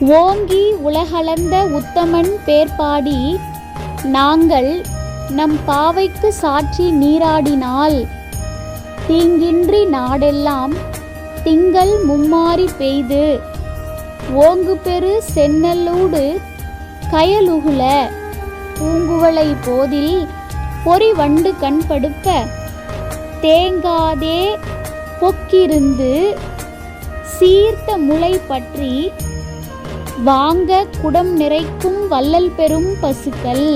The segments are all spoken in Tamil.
ஓங்கி உலகளந்த உத்தமன் பேர்பாடி நாங்கள் நம் பாவைக்கு சாற்றி நீராடினால் தீங்கின்றி நாடெல்லாம் திங்கள் மும்மாறி பெய்து ஓங்கு பெரு சென்னலூடு கயலுகுல பூங்குவளை போதில் பொறி வண்டு கண்படுப்ப தேங்காதே பொக்கிருந்து சீர்த்த முளை பற்றி வாங்க குடம் நிறைக்கும் வள்ளல் பெரும் பசுக்கள்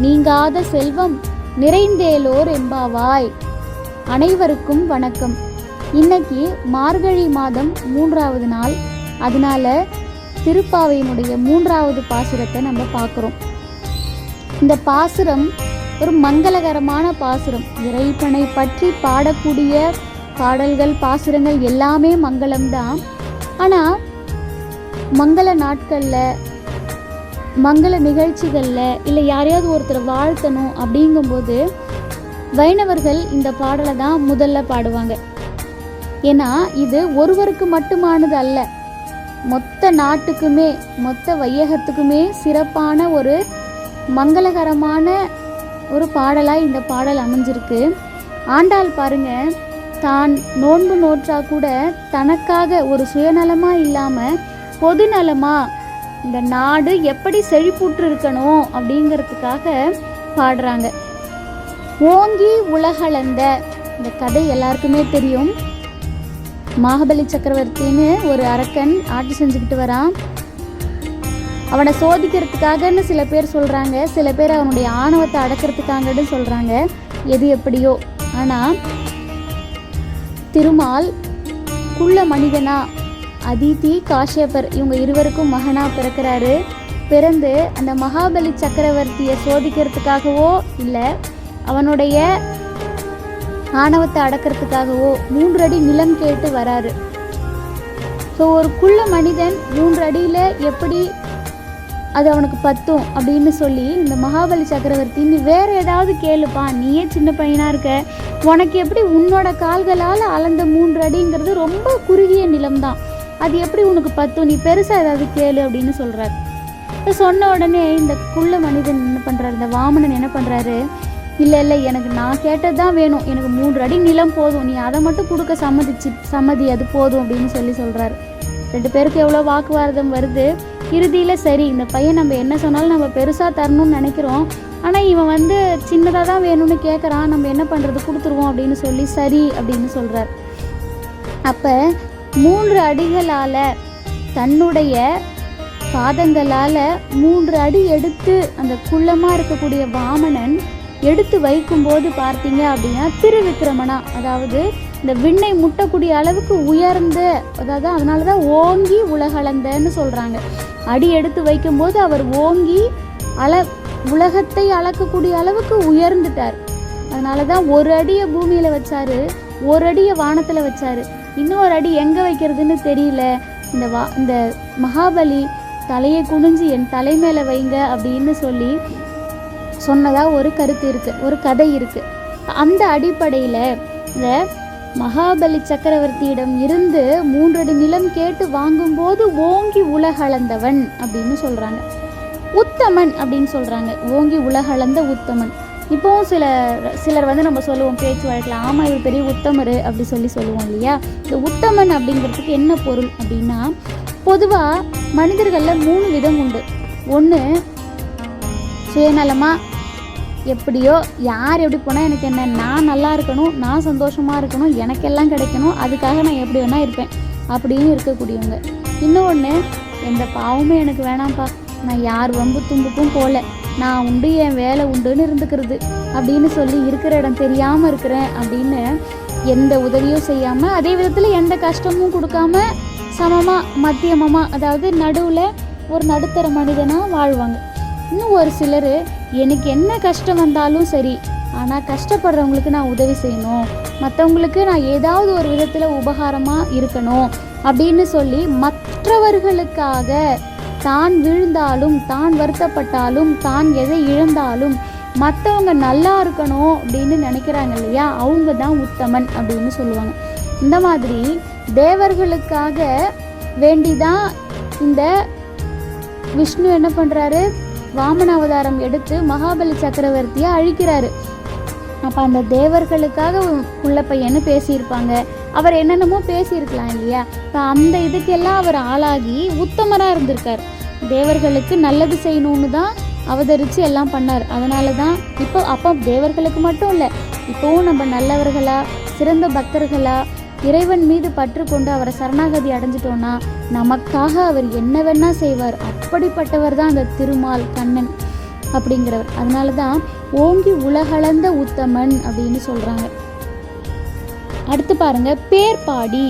நீங்காத செல்வம் நிறைந்தேலோர் எம்பாவாய். அனைவருக்கும் வணக்கம். இன்னைக்கு மார்கழி மாதம் 3வது நாள். அதனால திருப்பாவையினுடைய 3வது பாசுரத்தை நம்ம பார்க்குறோம். இந்த பாசுரம் ஒரு மங்களகரமான பாசுரம். இறைவனை பற்றி பாடக்கூடிய பாடல்கள் பாசுரங்கள் எல்லாமே மங்களம்தான். ஆனால் மங்கள நாட்களில் மங்கள நிகழ்ச்சிகளில் இல்லை யாரையாவது ஒருத்தரை வாழ்த்தணும் அப்படிங்கும்போது வைணவர்கள் இந்த பாடலை தான் முதல்ல பாடுவாங்க. ஏன்னா இது ஒருவருக்கு மட்டுமானது அல்ல, மொத்த நாட்டுக்குமே மொத்த வையகத்துக்குமே சிறப்பான ஒரு மங்களகரமான ஒரு பாடலாக இந்த பாடல் அமைஞ்சிருக்கு. ஆண்டாள் பாருங்க, தான் நோன்பு நோற்றா கூட தனக்காக ஒரு சுயநலமாக இல்லாமல் பொது நலமாக இந்த நாடு எப்படி செழிப்புற்று இருக்கணும் அப்படிங்கிறதுக்காக பாடுறாங்க. ஓங்கி உலகளந்த இந்த கதை எல்லாருக்குமே தெரியும். மகாபலி சக்கரவர்த்தின்னு ஒரு அரக்கன் ஆட்சி செஞ்சுக்கிட்டு வரான். அவனை சோதிக்கிறதுக்காகன்னு சில பேர் சொல்கிறாங்க, சில பேர் அவனுடைய ஆணவத்தை அடக்கிறதுக்காகன்னு சொல்கிறாங்க. எது எப்படியோ, ஆனால் திருமால் குள்ள மனிதனா அதிதி காஷ்யபர் இவங்க இருவருக்கும் மகனா பிறக்கிறாரு. பிறந்து அந்த மகாபலி சக்கரவர்த்தியை சோதிக்கிறதுக்காகவோ இல்லை அவனுடைய ஆணவத்தை அடக்கிறதுக்காகவோ 3 அடி நிலம் கேட்டு வராரு. ஸோ ஒரு குள்ள மனிதன் 3 அடியில் எப்படி அது அவனுக்கு பத்தும் அப்படின்னு சொல்லி இந்த மகாபலி சக்கரவர்த்தி, நீ வேற ஏதாவது கேளுப்பா, நீயே சின்ன பையனாக இருக்க, உனக்கு எப்படி உன்னோட கால்களால் அளந்த 3 அடிங்கிறது ரொம்ப குறுகிய நிலம்தான், அது எப்படி உனக்கு பத்தும், நீ பெருசாக ஏதாவது கேளு அப்படின்னு சொல்கிறார். சொன்ன உடனே இந்த குள்ள மனிதன் என்ன பண்ணுறாரு, இந்த வாமனன் என்ன பண்ணுறாரு, இல்லை எனக்கு நான் கேட்டது தான் வேணும், எனக்கு 3 அடி நிலம் போதும், நீ அதை மட்டும் கொடுக்க சம்மதி அது போதும் அப்படின்னு சொல்கிறாரு. 2 பேருக்கு எவ்வளோ வாக்குவாதம் வருது. இறுதியில் சரி, இந்த பையன் நம்ம என்ன சொன்னாலும் நம்ம பெருசாக தரணும்னு நினைக்கிறோம், ஆனால் இவன் சின்னதாக தான் வேணும்னு கேட்குறான், நம்ம என்ன பண்ணுறது, கொடுத்துருவோம் அப்படின்னு சொல்லி சரி அப்படின்னு சொல்கிறார். அப்போ 3 அடிகளால் தன்னுடைய பாதங்களால் 3 அடி எடுத்து அந்த குள்ளமாக இருக்கக்கூடிய வாமனன் எடுத்து வைக்கும்போது பார்த்தீங்க அப்படின்னா திருவிக்கிரமனா, அதாவது இந்த விண்ணை முட்டக்கூடிய அளவுக்கு உயர்ந்த, அதாவது அதனால தான் ஓங்கி உலகளந்தன்னு சொல்கிறாங்க. அடி எடுத்து வைக்கும்போது அவர் ஓங்கி உலகத்தை அளக்கக்கூடிய அளவுக்கு உயர்ந்துட்டார். அதனால தான் 1 அடியை பூமியில் வச்சாரு, 1 அடியை வானத்தில் வச்சாரு, இன்னொரு அடி எங்கே வைக்கிறதுன்னு தெரியல. இந்த மகாபலி தலையை குனிஞ்சு என் தலை மேலே வைங்க அப்படின்னு சொல்லி சொன்னதாக ஒரு கருத்து இருக்குது, ஒரு கதை இருக்குது. அந்த அடிப்படையில் இந்த மகாபலி சக்கரவர்த்தியிடம் இருந்து 3 அடி நிலம் கேட்டு வாங்கும்போது ஓங்கி உலகளந்தவன் அப்படின்னு சொல்கிறாங்க. உத்தமன் அப்படின்னு சொல்கிறாங்க, ஓங்கி உலகளந்த உத்தமன். இப்போவும் சிலர் நம்ம சொல்லுவோம் பேச்சு வழக்கில், ஆமாம் இவர் பெரிய உத்தமர் அப்படி சொல்லுவோம் இல்லையா. இந்த உத்தமன் அப்படிங்கிறதுக்கு என்ன பொருள் அப்படின்னா, பொதுவாக மனிதர்களில் 3 விதம் உண்டு. ஒன்று சுயநலமாக, எப்படியோ யார் எப்படி போனால் எனக்கு என்ன, நான் நல்லா இருக்கணும், நான் சந்தோஷமாக இருக்கணும், எனக்கெல்லாம் கிடைக்கணும், அதுக்காக நான் எப்படி வேணால் இருப்பேன் அப்படின்னு இருக்கக்கூடியவங்க. இன்னொன்று, எந்த பாவமே எனக்கு வேணாம்ப்பா, நான் யார் வம்பு தும்புக்கும் போகல, நான் உண்டு என் வேலை உண்டுன்னு இருந்துக்கிறது அப்படின்னு சொல்லி இருக்கிற இடம் தெரியாமல் இருக்கிறேன் அப்படின்னு எந்த உதவியும் செய்யாமல், அதே விதத்தில் எந்த கஷ்டமும் கொடுக்காம சமமாக மத்தியமமாக, அதாவது நடுவில் ஒரு நடுத்தர மனிதனாக வாழ்வாங்க. இன்னும் ஒரு சிலர், எனக்கு என்ன கஷ்டம் வந்தாலும் சரி, ஆனால் கஷ்டப்படுறவங்களுக்கு நான் உதவி செய்யணும், மற்றவங்களுக்கு நான் ஏதாவது ஒரு விதத்தில் உபகாரமாக இருக்கணும் அப்படின்னு சொல்லி மற்றவர்களுக்காக தான் விழுந்தாலும் தான் வருத்தப்பட்டாலும் தான் எதை இழந்தாலும் மற்றவங்க நல்லா இருக்கணும் அப்படின்னு நினைக்கிறாங்க இல்லையா, அவங்க தான் உத்தமன் அப்படின்னு சொல்லுவாங்க. இந்த மாதிரி தேவர்களுக்காக வேண்டிதான் இந்த விஷ்ணு என்ன பண்ணுறாரு, வாமன அவதாரம் எடுத்து மகாபலி சக்கரவர்த்தியை அழிக்கிறாரு. அப்போ அந்த தேவர்களுக்காக உள்ள பையன்னு பேசியிருப்பாங்க, அவர் என்னென்னமோ பேசியிருக்கலாம் இல்லையா. இப்போ அந்த இதுக்கெல்லாம் அவர் ஆளாகி உத்தமராக இருந்திருக்கார். தேவர்களுக்கு நல்லது செய்யணும்னு தான் அவதரித்து எல்லாம் பண்ணார். அதனால தான் அப்போ தேவர்களுக்கு மட்டும் இல்லை, இப்போவும் நம்ம நல்லவர்களா சிறந்த பக்தர்களா இறைவன் மீது பற்று கொண்டு அவரை சரணாகதி அடைஞ்சிட்டோன்னா நமக்காக அவர் என்ன வேணா செய்வார். அப்படிப்பட்டவர் தான் அந்த திருமால் கண்ணன் அப்படிங்கிறவர். அதனால தான் ஓங்கி உலகளந்த உத்தமன் அப்படின்னு சொல்கிறாங்க. அடுத்து பாருங்க, பேர் பாடி.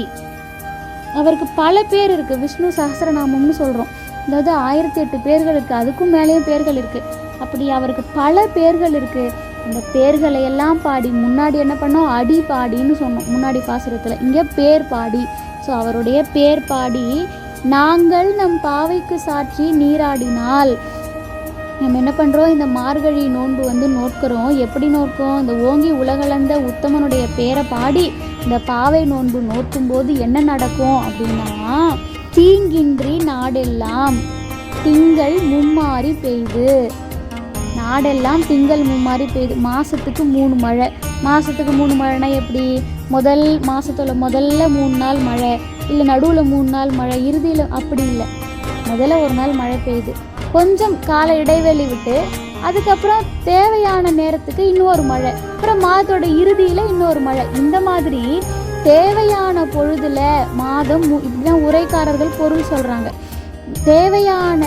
அவருக்கு பல பேர் இருக்குது. விஷ்ணு சஹஸ்ரநாமம்னு சொல்கிறோம், அதாவது 1008 பேர்கள் இருக்குது, அதுக்கும் மேலேயும் பேர்கள் இருக்குது. அப்படி அவருக்கு பல பேர்கள் இருக்குது. அந்த பேர்களை எல்லாம் பாடி முன்னாடி என்ன பண்ணோம், அடி பாடின்னு சொன்னோம் முன்னாடி பாசுரத்தில். இங்கே பேர் பாடி. ஸோ அவருடைய பேர் பாடி நாங்கள் நம் பாவைக்கு சாட்சி நீராடினால். நம்ம என்ன பண்ணுறோம், இந்த மார்கழி நோன்பு நோக்கிறோம். எப்படி நோக்கோம், இந்த ஓங்கி உலகளந்த உத்தமனுடைய பேரை பாடி இந்த பாவை நோன்பு நோக்கும்போது என்ன நடக்கும் அப்படின்னா, தீங்கின்றி நாடெல்லாம் திங்கள் மும்மாறி பெய்து. நாடெல்லாம் திங்கள் மும்மாறி பெய்து. மாதத்துக்கு 3 மழை. மாதத்துக்கு 3 மழைனா எப்படி, முதல் மாதத்தோட முதல்ல 3 நாள் மழை, இல்லை நடுவில் 3 நாள் மழை, இறுதியில் அப்படி இல்லை. முதல்ல ஒரு நாள் மழை பெய்யுது, கொஞ்சம் கால இடைவெளி விட்டு அதுக்கப்புறம் தேவையான நேரத்துக்கு இன்னொரு மழை, அப்புறம் மாதத்தோட இறுதியில் இன்னொரு மழை. இந்த மாதிரி தேவையான பொழுதுல மாதம் இப்படிதான் உரைக்காரர்கள் பொருள் சொல்கிறாங்க. தேவையான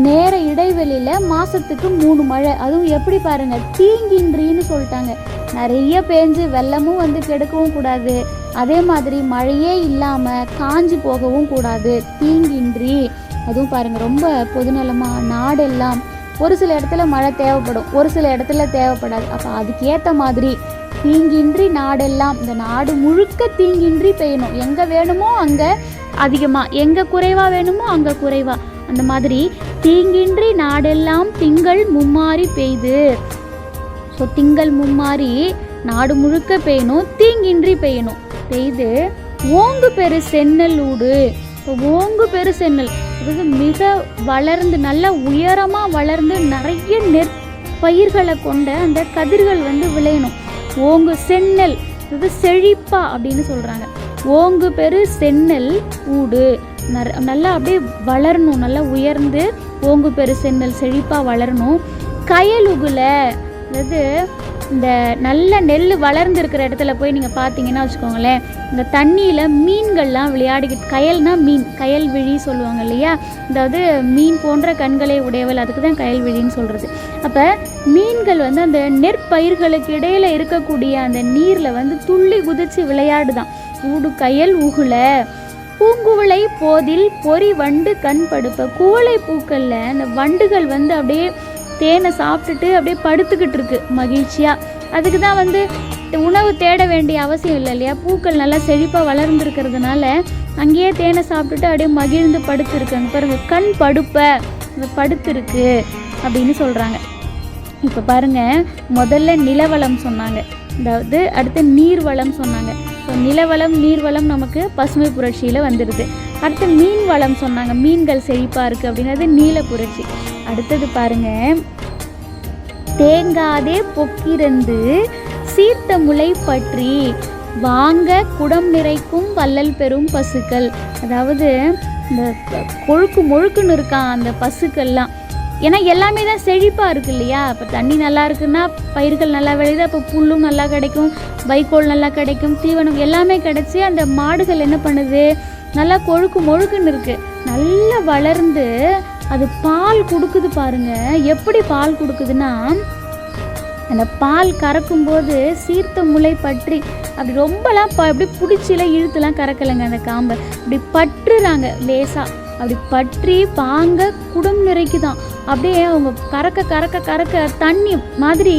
நேர இடைவெளியில் மாதத்துக்கு 3 மழை. அதுவும் எப்படி பாருங்க, தீங்கின்றின்னு சொல்லிட்டாங்க. நிறைய பேஞ்சு வெள்ளமும் கெடுக்கவும் கூடாது, அதே மாதிரி மழையே இல்லாமல் காஞ்சி போகவும் கூடாது. தீங்கின்றி. அதுவும் பாருங்கள் ரொம்ப பொதுநலமாக நாடெல்லாம். ஒரு சில இடத்துல மழை தேவைப்படும், ஒரு சில இடத்துல தேவைப்படாது. அப்போ அதுக்கேற்ற மாதிரி தீங்கின்றி நாடெல்லாம், இந்த நாடு முழுக்க தீங்கின்றி பெய்யணும். எங்கே வேணுமோ அங்கே அதிகமாக, எங்கே குறைவாக வேணுமோ அங்கே குறைவாக, அந்த மாதிரி தீங்கின்றி நாடெல்லாம் திங்கள் மும்மாறி பெய்து. ஸோ திங்கள் மும்மாறி நாடு முழுக்க பெய்யணும், தீங்கின்றி பெய்யணும். பெய்து ஓங்கு பெரு சென்னல் ஊடு. இப்போ ஓங்கு பெரு சென்னல் அதாவது மிக வளர்ந்து நல்ல உயரமாக வளர்ந்து நிறைய நெற்பயிர்களை கொண்ட அந்த கதிர்கள் விளையணும். ஓங்கு சென்னல் அதாவது செழிப்பா அப்படின்னு சொல்கிறாங்க. ஓங்கு பெரு சென்னல் ஊடு நல்லா அப்படியே வளரணும், நல்லா உயர்ந்து ஓங்கு பெரு சென்னல் செழிப்பாக வளரணும். கயலுகுல அதாவது இந்த நல்ல நெல் வளர்ந்து இருக்கிற இடத்துல போய் நீங்கள் பார்த்தீங்கன்னா வச்சுக்கோங்களேன், இந்த தண்ணியில் மீன்கள்லாம் விளையாடிக்கிட்டு, கயல்னா மீன், கயல் விழி சொல்லுவாங்க இல்லையா, அதாவது மீன் போன்ற கண்களை உடையவள், அதுக்கு தான் கயல் விழின்னு சொல்கிறது. அப்போ மீன்கள் அந்த நெற்பயிர்களுக்கு இடையில் இருக்கக்கூடிய அந்த நீரில் துள்ளி குதித்து விளையாடுதான். ஊடு கயல் உகுல பூங்குவளை போதில் பொறி வண்டு கண் படுப்ப. குவளை பூக்களில் அந்த வண்டுகள் அப்படியே தேனை சாப்பிட்டுட்டு அப்படியே படுத்துக்கிட்டு இருக்கு மகிழ்ச்சியாக. அதுக்கு தான் உணவு தேட வேண்டிய அவசியம் இல்லை இல்லையா. பூக்கள் நல்லா செழிப்பாக வளர்ந்துருக்கிறதுனால அங்கேயே தேனை சாப்பிட்டுட்டு அப்படியே மகிழ்ந்து படுத்துருக்காங்க. பாருங்க, கண் படுப்ப படுத்துருக்கு அப்படின்னு சொல்கிறாங்க. இப்போ பாருங்கள், முதல்ல நிலவளம் சொன்னாங்க, அதாவது அடுத்து நீர்வளம் சொன்னாங்க. ஸோ நிலவளம் நீர்வளம் நமக்கு பசுமை புரட்சியில் வந்துடுது. அடுத்து மீன் வளம் சொன்னாங்க, மீன்கள் செழிப்பாக இருக்குது அப்படின்றது நீல புரட்சி. அடுத்தது பாருங்க, தேங்காதே பொக்கிருந்து சீர்த்த முளை பற்றி வாங்க குடம் நிறைக்கும் வள்ளல் பெரும் பசுக்கள். அதாவது இந்த கொழுக்கு மொழுக்குன்னு இருக்கான் அந்த பசுக்கள்லாம். ஏன்னா எல்லாமே தான் செழிப்பாக இருக்குது இல்லையா. இப்போ தண்ணி நல்லா இருக்குன்னா பயிர்கள் நல்லா விளையுது, அப்போ புல்லும் நல்லா கிடைக்கும், வைக்கோல் நல்லா கிடைக்கும், தீவனம் எல்லாமே கிடைச்சி அந்த மாடுகள் என்ன பண்ணுது, நல்லா கொழுக்கு மொழுக்குன்னு இருக்குது, நல்லா வளர்ந்து அது பால் கொடுக்குது. பாருங்க எப்படி பால் கொடுக்குதுன்னா, அந்த பால் கறக்கும்போது சீர்த்த முளை பற்றி அப்படி ரொம்பலாம் அப்படி பிடிச்சிலாம் இழுத்துலாம் கறக்கலைங்க, அந்த காம்பை அப்படி பற்றுறாங்க லேசாக, அப்படி பற்றி பாங்க குடம் நிறைக்குதான். அப்படியே அவங்க கறக்க கறக்க கறக்க தண்ணி மாதிரி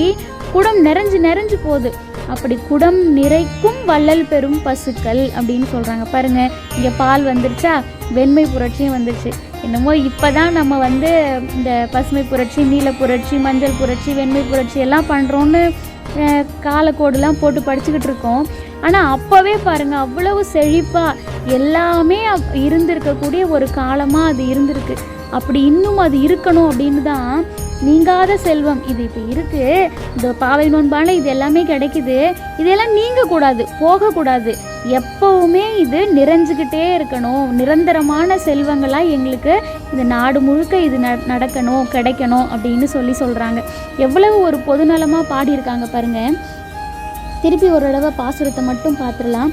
குடம் நிறைஞ்சு போகுது. அப்படி குடம் நிறைக்கும் வள்ளல் பெரும் பசுக்கள் அப்படின்னு சொல்கிறாங்க. பாருங்கள், இங்கே பால் வந்துருச்சா, வெண்மை புரட்சியும் வந்துருச்சு. என்னமோ இப்போ தான் நம்ம இந்த பசுமை புரட்சி, நீல புரட்சி, மஞ்சள் புரட்சி, வெண்மை புரட்சி எல்லாம் பண்ணுறோன்னு காலக்கோடுலாம் போட்டு படிச்சுக்கிட்டு இருக்கோம். ஆனால் அப்போவே பாருங்கள் அவ்வளவு செழிப்பாக எல்லாமே இருந்திருக்கக்கூடிய ஒரு காலமாக அது இருந்திருக்கு. அப்படி இன்னும் அது இருக்கணும் அப்படின்னு தான் நீங்காத செல்வம் இது இப்போ இருக்குது. இந்த பாவை நோன்பால் இது எல்லாமே கிடைக்குது, இதெல்லாம் நீங்கக்கூடாது, போகக்கூடாது. எப்போவுமே இது நிறைஞ்சிக்கிட்டே இருக்கணும். நிரந்தரமான செல்வங்களாக எங்களுக்கு இந்த நாடு முழுக்க இது நடக்கணும், கிடைக்கணும் அப்படின்னு சொல்கிறாங்க. எவ்வளவு ஒரு பொதுநலமாக பாடியிருக்காங்க பாருங்கள். திருப்பி ஒரு தடவை பாசுரத்தை மட்டும் பார்த்துடலாம்.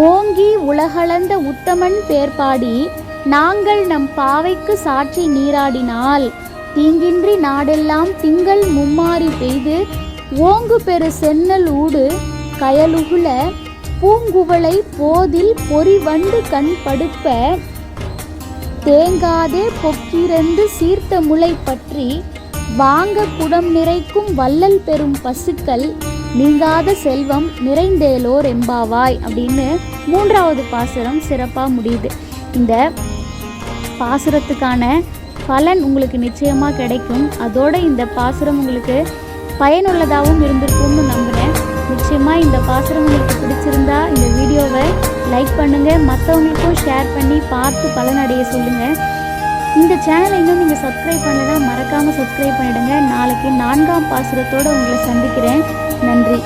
ஓங்கி உலகளந்த உத்தமன் பேர் பாடி நாங்கள் நம் பாவைக்கு சாட்சி நீராடினால் தீங்கின்றி நாடெல்லாம் திங்கள் மும்மாறி பெய்து ஓங்கு பெரு சென்னல் ஊடு கயலுகுல பூங்குவளை போதில் பொறிவண்டு கண் படுப்ப தேங்காதே பொக்கிரந்து சீர்த்த முளை பற்றி வாங்க குடம் நிறைக்கும் வள்ளல் பெறும் பசுக்கள் நீங்காத செல்வம் நிறைந்தேலோர் எம்பாவாய் அப்படின்னு 3வது பாசுரம் சிறப்பாக முடியுது. இந்த பாசுரத்துக்கான பலன் உங்களுக்கு நிச்சயமாக கிடைக்கும். அதோட இந்த பாசுரம் உங்களுக்கு பயனுள்ளதாகவும் இருந்திருக்கும்னு நம்புகிறேன். நிச்சயமாக இந்த பாசுரம் உங்களுக்கு பிடிச்சிருந்தா இந்த வீடியோவை லைக் பண்ணுங்கள், மற்றவங்களுக்கும் ஷேர் பண்ணி பார்த்து பலனடைய சொல்லுங்கள். இந்த சேனலை இன்னும் நீங்கள் சப்ஸ்கிரைப் பண்ணலைன்னா மறக்காமல் சப்ஸ்கிரைப் பண்ணிவிடுங்க. நாளைக்கு 4ஆம் பாசுரத்தோடு உங்களை சந்திக்கிறேன். நன்றி.